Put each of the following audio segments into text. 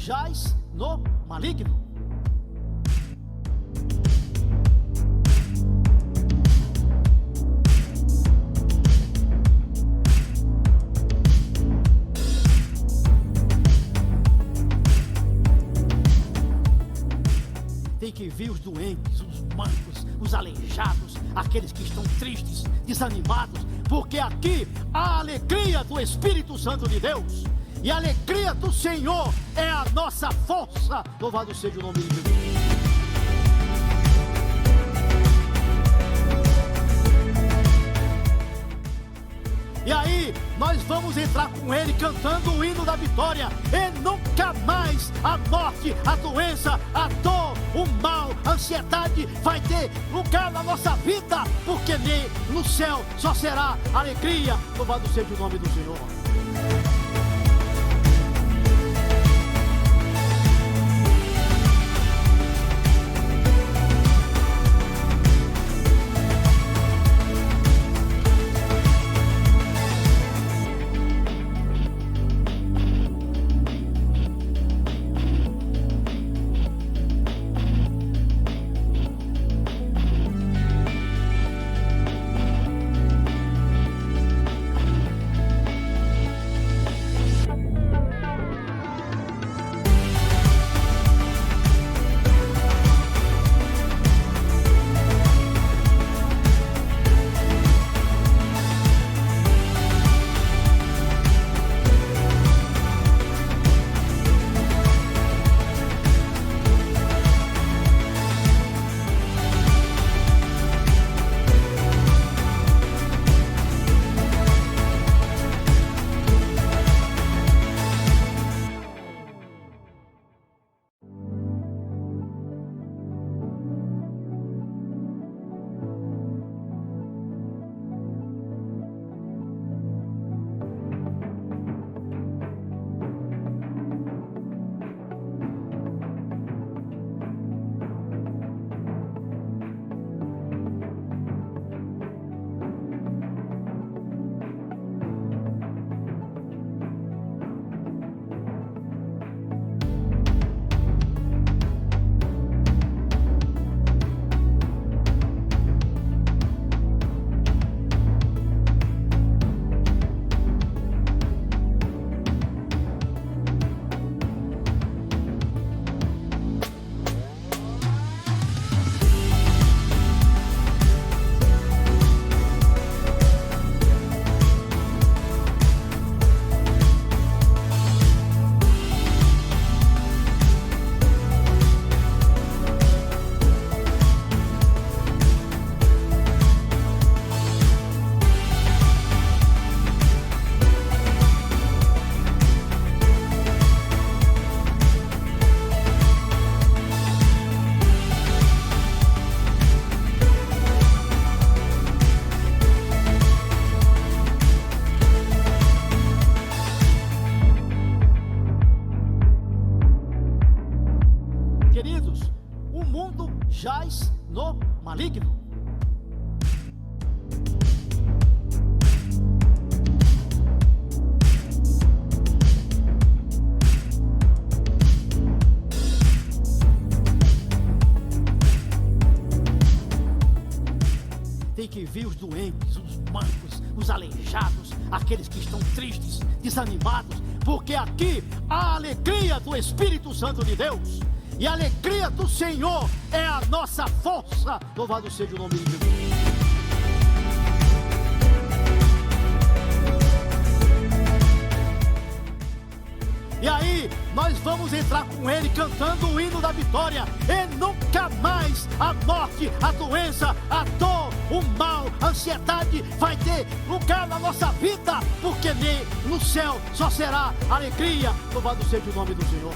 jaz no maligno. Tem que vir os doentes, os mancos, os aleijados, aqueles que estão tristes, desanimados, porque aqui há a alegria do Espírito Santo de Deus. E a alegria do Senhor é a nossa força. Louvado seja o nome de Jesus. E aí, nós vamos entrar com ele cantando o hino da vitória. E nunca mais a morte, a doença, a dor, o mal, a ansiedade vai ter lugar na nossa vida, porque no céu só será alegria. Louvado seja o nome do Senhor. Queridos, o mundo jaz no maligno. Tem que vir os doentes, os mancos, os aleijados, aqueles que estão tristes, desanimados, porque aqui há a alegria do Espírito Santo de Deus. E a alegria do Senhor é a nossa força. Louvado seja o nome de Jesus. E aí, nós vamos entrar com ele cantando o hino da vitória. E nunca mais a morte, a doença, a dor, o mal, a ansiedade vai ter lugar na nossa vida, porque no céu só será alegria. Louvado seja o nome do Senhor.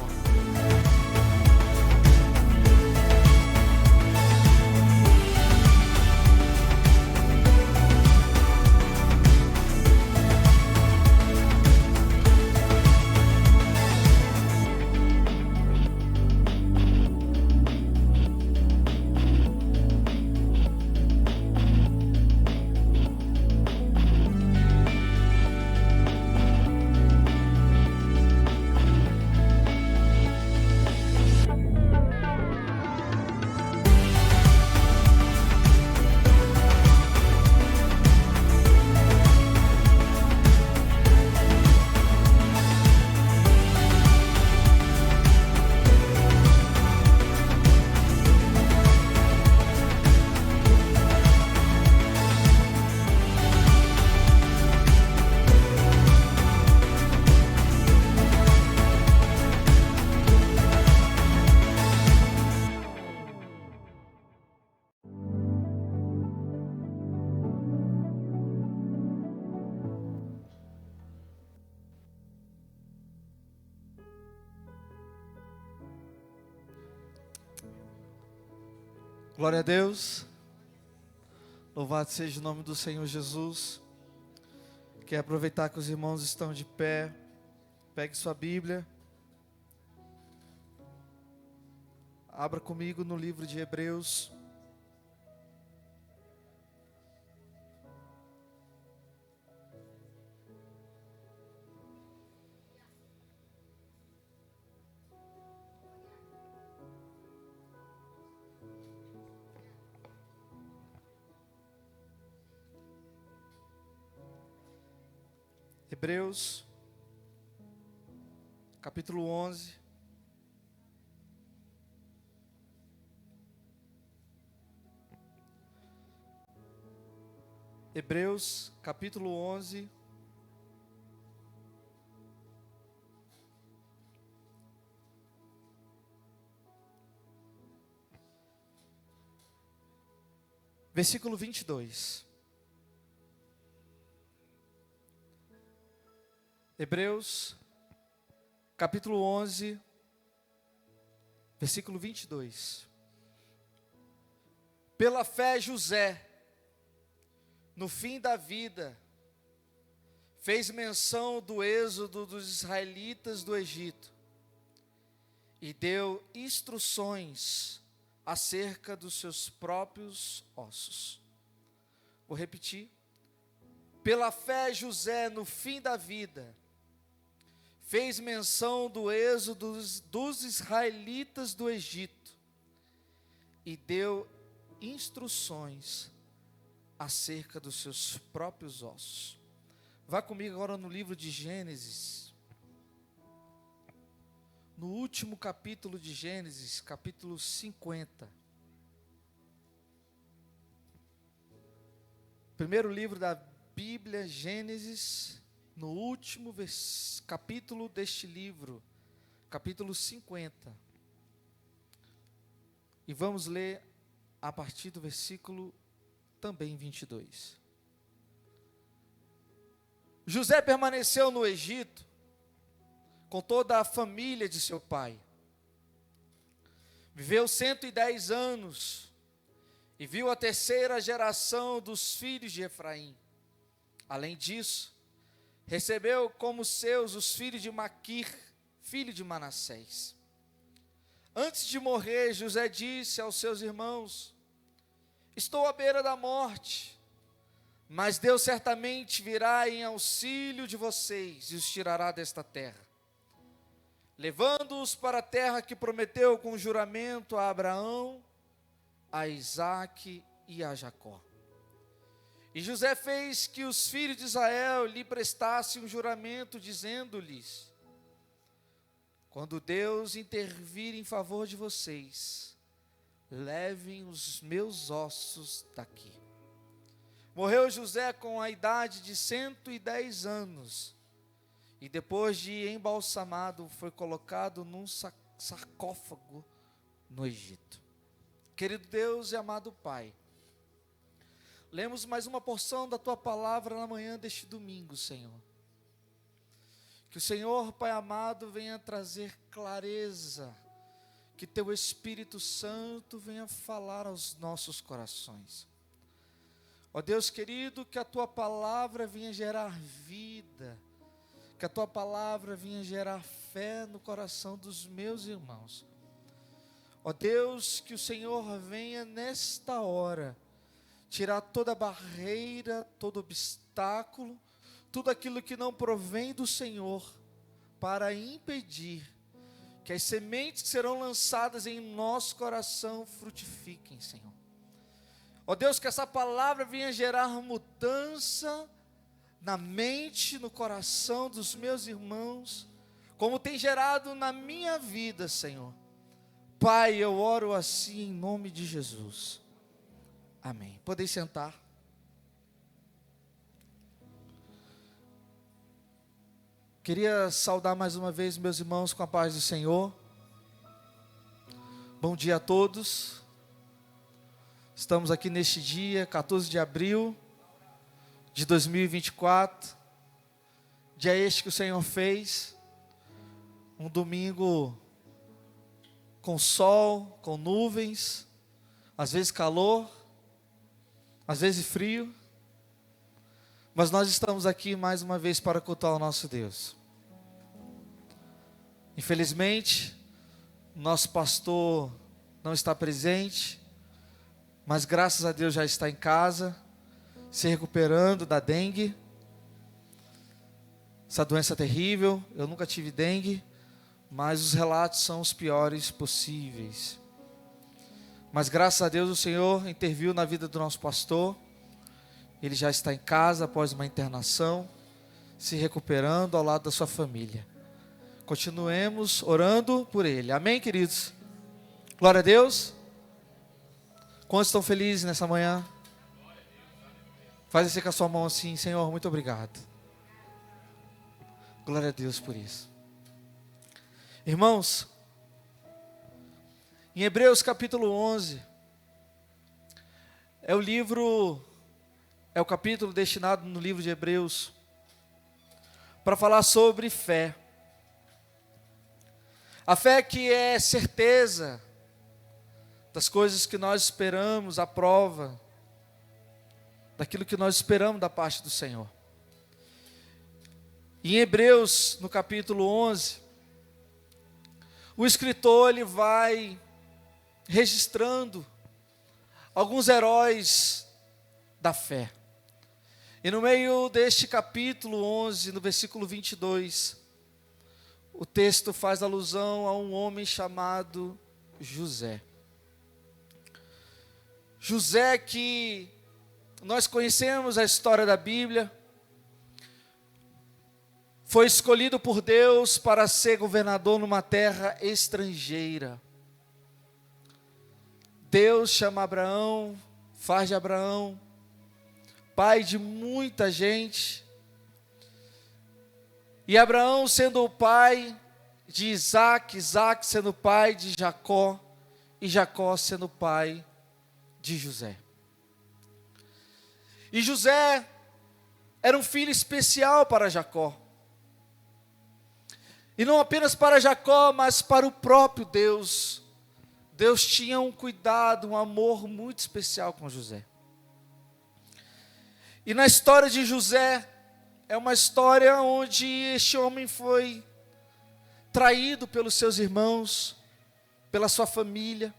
Glória a Deus. Louvado seja o nome do Senhor Jesus. Quero aproveitar que os irmãos estão de pé. Pegue sua Bíblia. Abra comigo no livro de Hebreus. Hebreus, capítulo 11. Hebreus, capítulo 11. Versículo 22. Hebreus, capítulo 11, versículo 22. Pela fé José, no fim da vida, fez menção do êxodo dos israelitas do Egito e deu instruções acerca dos seus próprios ossos. Vou repetir. Pela fé José, no fim da vida, fez menção do êxodo dos israelitas do Egito e deu instruções acerca dos seus próprios ossos. Vá comigo agora no livro de Gênesis, no último capítulo de Gênesis, capítulo 50. Primeiro livro da Bíblia, Gênesis, no último capítulo deste livro, capítulo 50. E vamos ler a partir do versículo também 22. José permaneceu no Egito com toda a família de seu pai. Viveu 110 anos e viu a terceira geração dos filhos de Efraim. Além disso, recebeu como seus os filhos de Maquir, filho de Manassés. Antes de morrer, José disse aos seus irmãos: estou à beira da morte, mas Deus certamente virá em auxílio de vocês e os tirará desta terra, levando-os para a terra que prometeu com juramento a Abraão, a Isaque e a Jacó. E José fez que os filhos de Israel lhe prestassem um juramento, dizendo-lhes: quando Deus intervir em favor de vocês, levem os meus ossos daqui. Morreu José com a idade de 110 anos, e depois de embalsamado, foi colocado num sarcófago no Egito. Querido Deus e amado Pai, lemos mais uma porção da Tua palavra na manhã deste domingo, Senhor. Que o Senhor, Pai amado, venha trazer clareza, que Teu Espírito Santo venha falar aos nossos corações. Ó Deus querido, que a Tua palavra venha gerar vida, que a Tua palavra venha gerar fé no coração dos meus irmãos. Ó Deus, que o Senhor venha nesta hora tirar toda barreira, todo obstáculo, tudo aquilo que não provém do Senhor, para impedir que as sementes que serão lançadas em nosso coração frutifiquem, Senhor. Ó Deus, que essa palavra venha gerar mudança na mente, no coração dos meus irmãos, como tem gerado na minha vida, Senhor. Pai, eu oro assim em nome de Jesus. Amém. Podem sentar. Queria saudar mais uma vez meus irmãos com a paz do Senhor. Bom dia a todos. Estamos aqui neste dia, 14 de abril de 2024. Dia este que o Senhor fez. Um domingo com sol, com nuvens, às vezes calor, às vezes frio, mas nós estamos aqui mais uma vez para cultuar o nosso Deus. Infelizmente, nosso pastor não está presente, mas graças a Deus já está em casa, se recuperando da dengue. Essa doença terrível, eu nunca tive dengue, mas os relatos são os piores possíveis. Mas graças a Deus o Senhor interviu na vida do nosso pastor. Ele já está em casa após uma internação, se recuperando ao lado da sua família. Continuemos orando por ele. Amém, queridos? Glória a Deus. Quantos estão felizes nessa manhã? Faz assim com a sua mão assim: Senhor, muito obrigado. Glória a Deus por isso. Irmãos, em Hebreus capítulo 11, é o capítulo destinado no livro de Hebreus para falar sobre fé. A fé que é certeza das coisas que nós esperamos, a prova daquilo que nós esperamos da parte do Senhor. Em Hebreus, no capítulo 11, o escritor ele vai registrando alguns heróis da fé. E no meio deste capítulo 11, no versículo 22, o texto faz alusão a um homem chamado José. José, que nós conhecemos a história da Bíblia, foi escolhido por Deus para ser governador numa terra estrangeira. Deus chama Abraão, faz de Abraão pai de muita gente. E Abraão sendo o pai de Isaac, Isaac sendo o pai de Jacó, e Jacó sendo o pai de José. E José era um filho especial para Jacó. E não apenas para Jacó, mas para o próprio Deus. Deus tinha um cuidado, um amor muito especial com José. E na história de José, é uma história onde este homem foi traído pelos seus irmãos, pela sua família.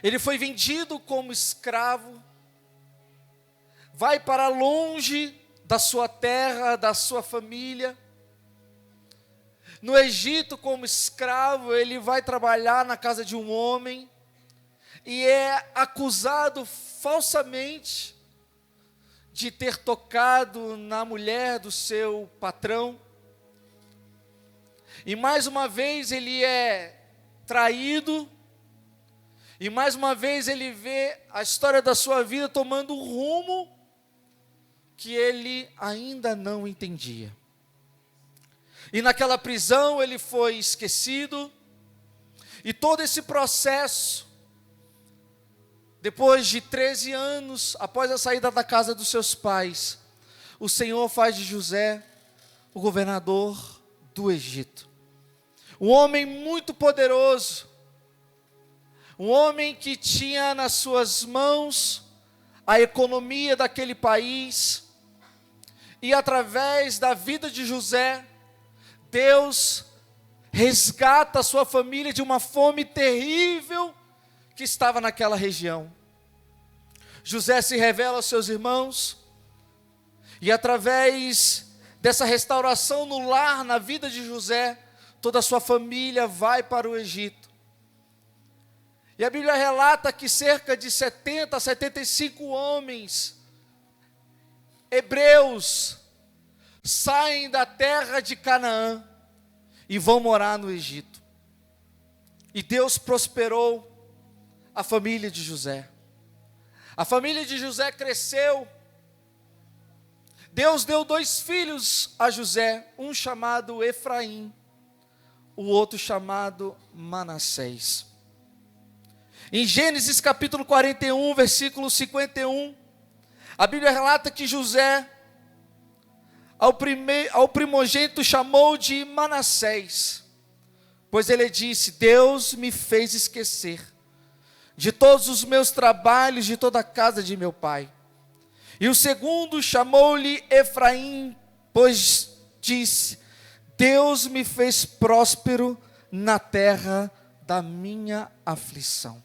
Ele foi vendido como escravo, vai para longe da sua terra, da sua família. No Egito, como escravo, ele vai trabalhar na casa de um homem e é acusado falsamente de ter tocado na mulher do seu patrão. E mais uma vez ele é traído, e mais uma vez ele vê a história da sua vida tomando um rumo que ele ainda não entendia. E naquela prisão ele foi esquecido, e todo esse processo, depois de 13 anos, após a saída da casa dos seus pais, o Senhor faz de José o governador do Egito. Um homem muito poderoso, um homem que tinha nas suas mãos a economia daquele país, e através da vida de José, Deus resgata a sua família de uma fome terrível que estava naquela região. José se revela aos seus irmãos, e através dessa restauração no lar, na vida de José, toda a sua família vai para o Egito. E a Bíblia relata que cerca de 70 a 75 homens hebreus saem da terra de Canaã e vão morar no Egito. E Deus prosperou a família de José. A família de José cresceu. Deus deu 2 filhos a José, um chamado Efraim, o outro chamado Manassés. Em Gênesis capítulo 41, versículo 51, a Bíblia relata que José, ao primogênito, chamou de Manassés, pois ele disse: Deus me fez esquecer de todos os meus trabalhos, de toda a casa de meu pai. E o segundo chamou-lhe Efraim, pois disse: Deus me fez próspero na terra da minha aflição.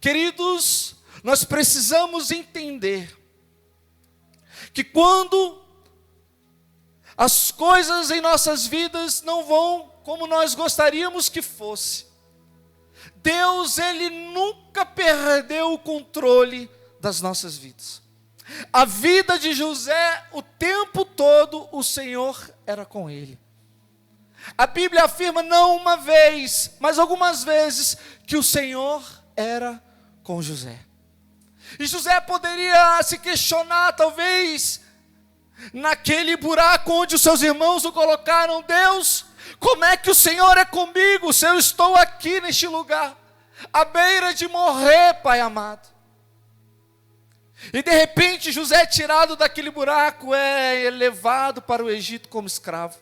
Queridos, nós precisamos entender que quando as coisas em nossas vidas não vão como nós gostaríamos que fosse, Deus, Ele nunca perdeu o controle das nossas vidas. A vida de José, o tempo todo, o Senhor era com ele. A Bíblia afirma não uma vez, mas algumas vezes, que o Senhor era com José. E José poderia se questionar, talvez, naquele buraco onde os seus irmãos o colocaram: Deus, como é que o Senhor é comigo, se eu estou aqui neste lugar, à beira de morrer, Pai amado? E de repente José é tirado daquele buraco, é levado para o Egito como escravo,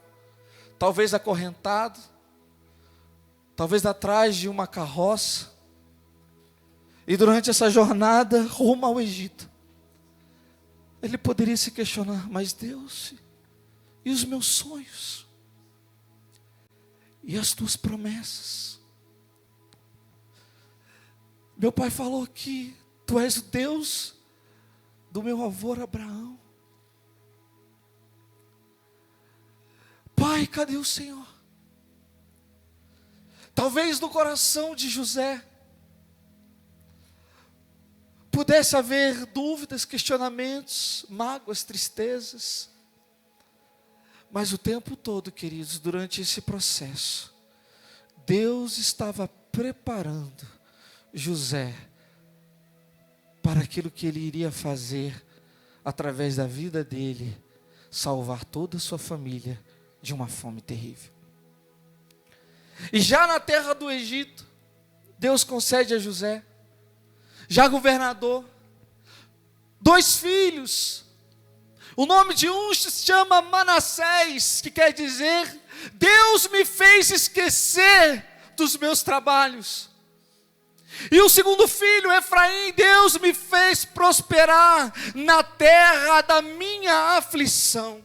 talvez acorrentado, talvez atrás de uma carroça. E durante essa jornada rumo ao Egito, ele poderia se questionar: mas Deus, e os meus sonhos? E as tuas promessas? Meu pai falou que tu és o Deus do meu avô Abraão. Pai, cadê o Senhor? Talvez no coração de José pudesse haver dúvidas, questionamentos, mágoas, tristezas. Mas o tempo todo, queridos, durante esse processo, Deus estava preparando José para aquilo que ele iria fazer através da vida dele, salvar toda a sua família de uma fome terrível. E já na terra do Egito, Deus concede a José, já governador, 2 filhos. O nome de um se chama Manassés, que quer dizer: Deus me fez esquecer dos meus trabalhos. E o segundo filho, Efraim: Deus me fez prosperar na terra da minha aflição.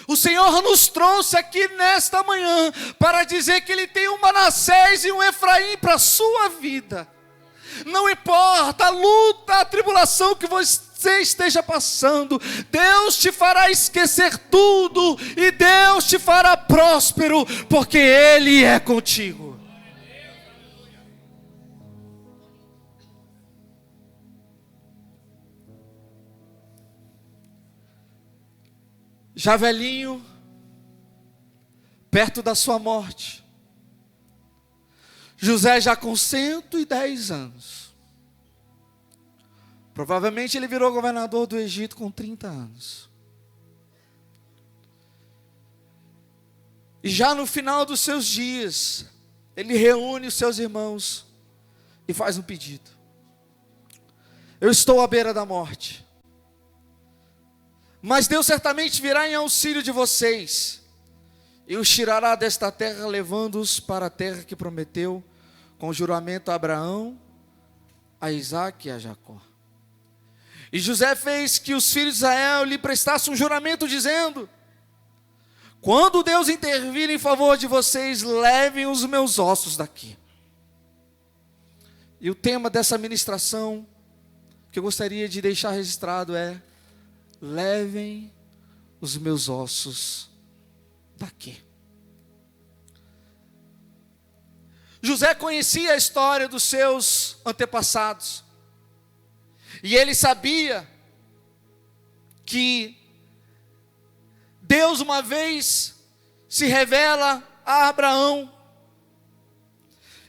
O Senhor nos trouxe aqui nesta manhã para dizer que Ele tem um Manassés e um Efraim para a sua vida. Não importa a luta, a tribulação que você esteja passando, Deus te fará esquecer tudo e Deus te fará próspero, porque Ele é contigo. Já velhinho, perto da sua morte, José já com 110 anos, provavelmente ele virou governador do Egito com 30 anos, e já no final dos seus dias, ele reúne os seus irmãos e faz um pedido: eu estou à beira da morte, mas Deus certamente virá em auxílio de vocês, e os tirará desta terra, levando-os para a terra que prometeu, com juramento a Abraão, a Isaque e a Jacó. E José fez que os filhos de Israel lhe prestassem um juramento, dizendo: quando Deus intervir em favor de vocês, levem os meus ossos daqui. E o tema dessa ministração, que eu gostaria de deixar registrado, é: levem os meus ossos daqui. José conhecia a história dos seus antepassados, e ele sabia que Deus uma vez se revela a Abraão.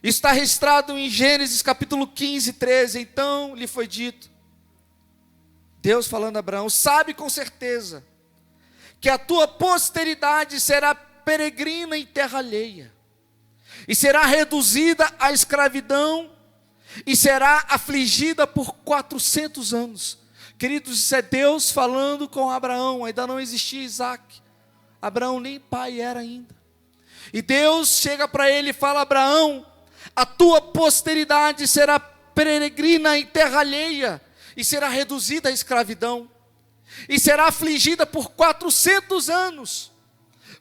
Está registrado em Gênesis capítulo 15, 13. Então lhe foi dito, Deus falando a Abraão: sabe com certeza que a tua posteridade será peregrina em terra alheia, e será reduzida à escravidão, e será afligida por 400 anos. Queridos, isso é Deus falando com Abraão. Ainda não existia Isaque, Abraão nem pai era ainda. E Deus chega para ele e fala: Abraão, a tua posteridade será peregrina em terra alheia, e será reduzida à escravidão, e será afligida por 400 anos.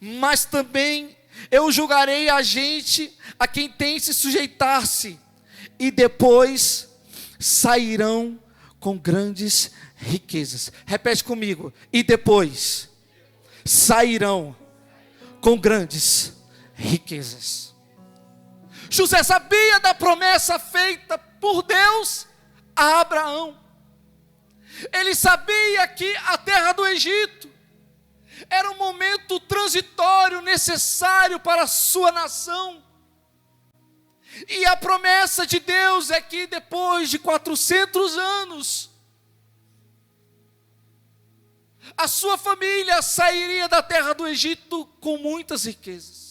Mas também eu julgarei a gente a quem tem se sujeitar-se, e depois sairão com grandes riquezas. Repete comigo: e depois sairão com grandes riquezas. José sabia da promessa feita por Deus a Abraão. Ele sabia que a terra do Egito era um momento transitório necessário para a sua nação. E a promessa de Deus é que depois de 400 anos, a sua família sairia da terra do Egito com muitas riquezas.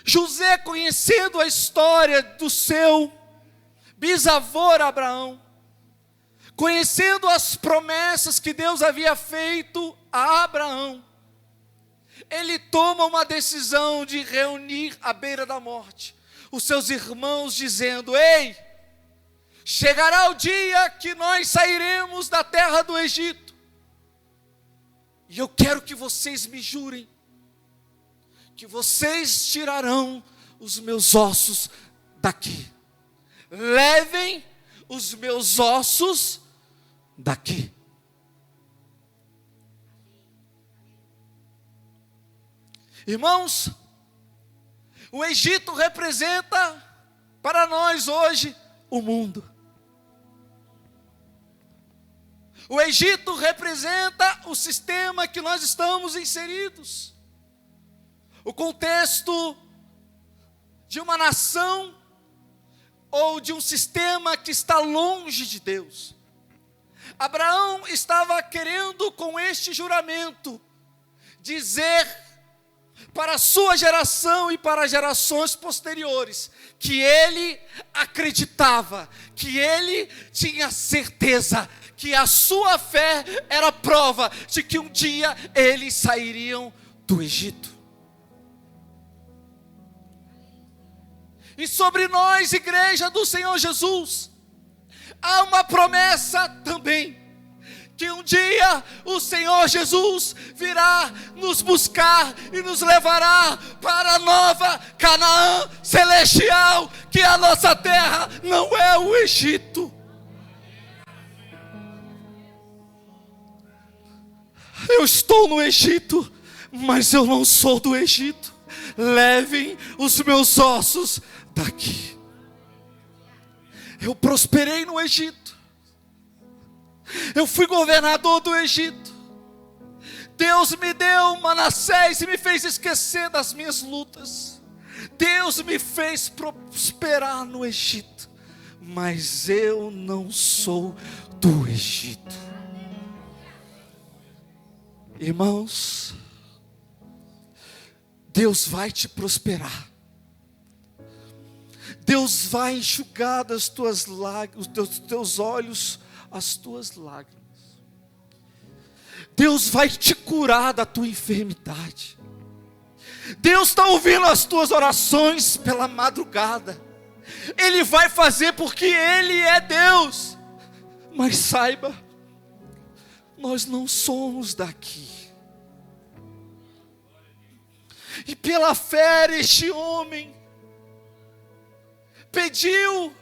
José, conhecendo a história do seu bisavô Abraão, conhecendo as promessas que Deus havia feito a Abraão, ele toma uma decisão de reunir à beira da morte os seus irmãos, dizendo: ei, chegará o dia que nós sairemos da terra do Egito, e eu quero que vocês me jurem que vocês tirarão os meus ossos daqui. Levem os meus ossos daqui. Irmãos, o Egito representa para nós hoje o mundo. O Egito representa o sistema que nós estamos inseridos. O contexto de uma nação ou de um sistema que está longe de Deus. Abraão estava querendo, com este juramento, dizer para a sua geração e para gerações posteriores, que ele acreditava, que ele tinha certeza, que a sua fé era prova de que um dia eles sairiam do Egito. E sobre nós, igreja do Senhor Jesus, há uma promessa também, que um dia o Senhor Jesus virá nos buscar e nos levará para a nova Canaã celestial, que a nossa terra não é o Egito. Eu estou no Egito, mas eu não sou do Egito. Levem os meus ossos daqui. Eu prosperei no Egito. Eu fui governador do Egito. Deus me deu Manassés e me fez esquecer das minhas lutas. Deus me fez prosperar no Egito, mas eu não sou do Egito. Irmãos, Deus vai te prosperar. Deus vai enxugar das tuas lágrimas, dos teus olhos, as tuas lágrimas. Deus vai te curar da tua enfermidade. Deus está ouvindo as tuas orações pela madrugada. Ele vai fazer porque Ele é Deus. Mas saiba, nós não somos daqui. E pela fé este homem pediu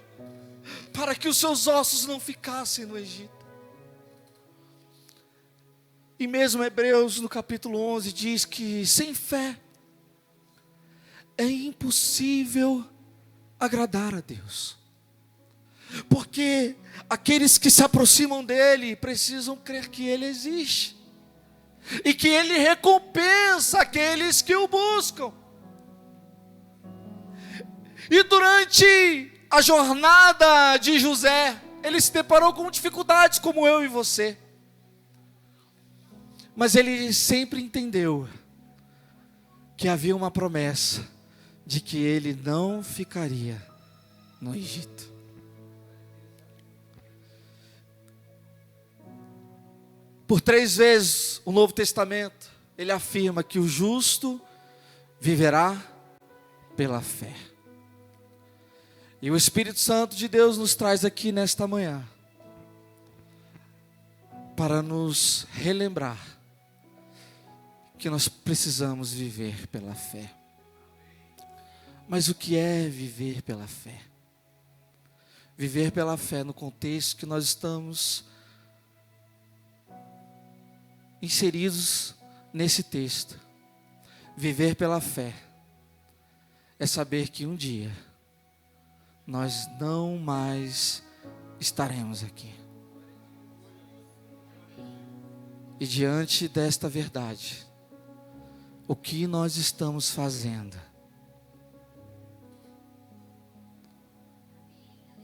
para que os seus ossos não ficassem no Egito. E mesmo Hebreus no capítulo 11 diz que sem fé é impossível agradar a Deus. Porque aqueles que se aproximam dele precisam crer que ele existe e que ele recompensa aqueles que o buscam. E durante a jornada de José, ele se deparou com dificuldades como eu e você. Mas ele sempre entendeu que havia uma promessa de que ele não ficaria no Egito. Por 3 vezes o Novo Testamento, ele afirma que o justo viverá pela fé. E o Espírito Santo de Deus nos traz aqui nesta manhã para nos relembrar que nós precisamos viver pela fé. Mas o que é viver pela fé? Viver pela fé no contexto que nós estamos inseridos nesse texto. Viver pela fé é saber que um dia nós não mais estaremos aqui. E diante desta verdade, o que nós estamos fazendo?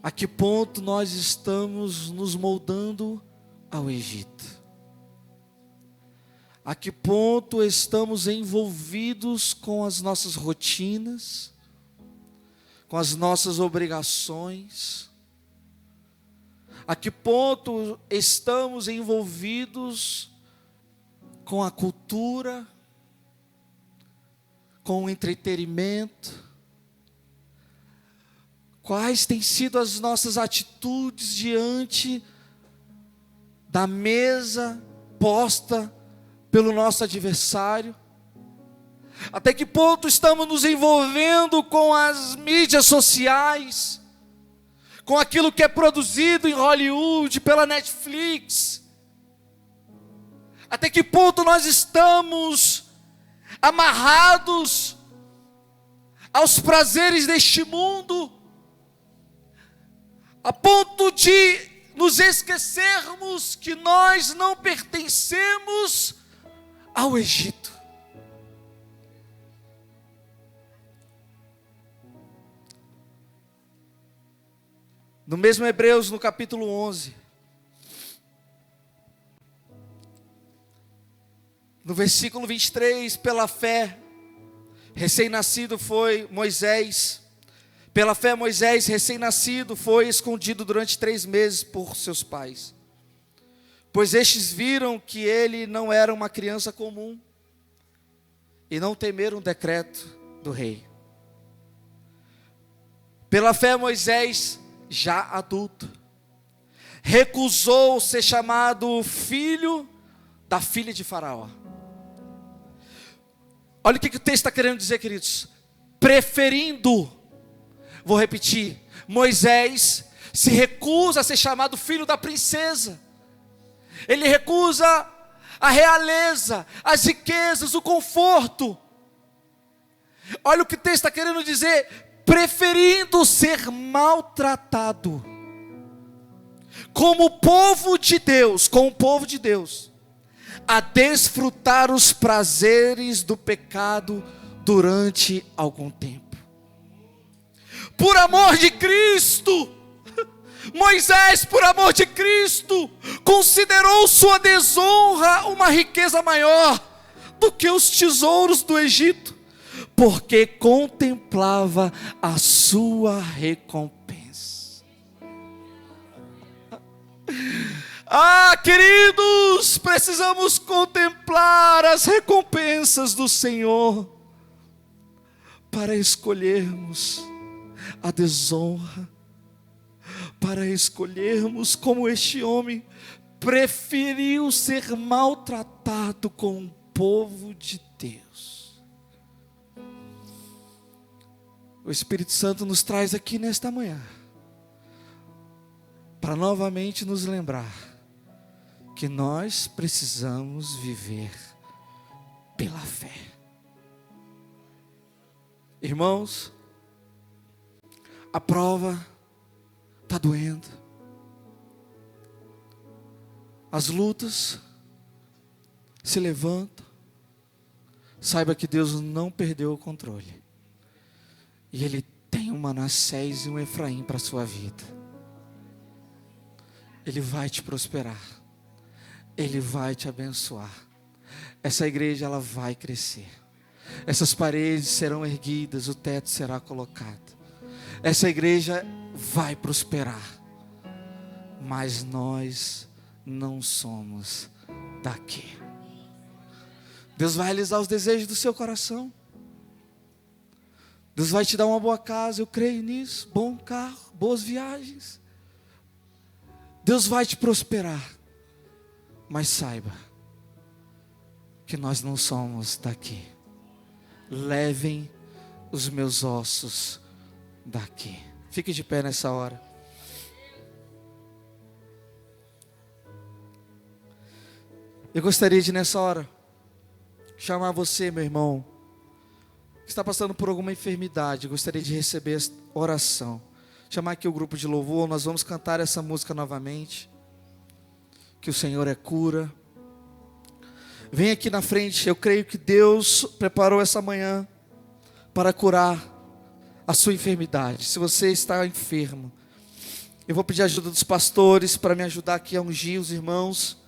A que ponto nós estamos nos moldando ao Egito? A que ponto estamos envolvidos com as nossas rotinas, com as nossas obrigações? A que ponto estamos envolvidos com a cultura, com o entretenimento? Quais têm sido as nossas atitudes diante da mesa posta pelo nosso adversário? Até que ponto estamos nos envolvendo com as mídias sociais, com aquilo que é produzido em Hollywood, pela Netflix? Até que ponto nós estamos amarrados aos prazeres deste mundo, a ponto de nos esquecermos que nós não pertencemos ao Egito? No mesmo Hebreus, no capítulo 11, no versículo 23, pela fé, recém-nascido foi Moisés. Pela fé, Moisés, recém-nascido, foi escondido durante 3 meses por seus pais, pois estes viram que ele não era uma criança comum, e não temeram o decreto do rei. Pela fé, Moisés, já adulto, recusou ser chamado filho da filha de Faraó. Olha o que o texto está querendo dizer, queridos. Preferindo, vou repetir, Moisés se recusa a ser chamado filho da princesa. Ele recusa a realeza, as riquezas, o conforto. Olha o que o texto está querendo dizer. Preferindo ser maltratado como o povo de Deus, a desfrutar os prazeres do pecado durante algum tempo. Por amor de Cristo, Moisés, por amor de Cristo, considerou sua desonra uma riqueza maior do que os tesouros do Egito, porque contemplava a sua recompensa. Queridos, precisamos contemplar as recompensas do Senhor para escolhermos a desonra, para escolhermos como este homem preferiu ser maltratado com o povo de Deus. O Espírito Santo nos traz aqui nesta manhã para novamente nos lembrar que nós precisamos viver pela fé. Irmãos, a prova está doendo, as lutas se levantam. Saiba que Deus não perdeu o controle, e Ele tem um Manassés e um Efraim para a sua vida. Ele vai te prosperar, Ele vai te abençoar. Essa igreja, ela vai crescer, essas paredes serão erguidas, o teto será colocado, essa igreja vai prosperar. Mas nós não somos daqui. Deus vai realizar os desejos do seu coração. Deus vai te dar uma boa casa, eu creio nisso. Bom carro, boas viagens. Deus vai te prosperar. Mas saiba que nós não somos daqui. Levem os meus ossos daqui. Fique de pé nessa hora. Eu gostaria de, nessa hora, chamar você, meu irmão, que está passando por alguma enfermidade. Eu gostaria de receber esta oração. Chamar aqui o grupo de louvor, nós vamos cantar essa música novamente. Que o Senhor é cura. Vem aqui na frente, eu creio que Deus preparou essa manhã para curar a sua enfermidade. Se você está enfermo, eu vou pedir a ajuda dos pastores para me ajudar aqui a ungir os irmãos.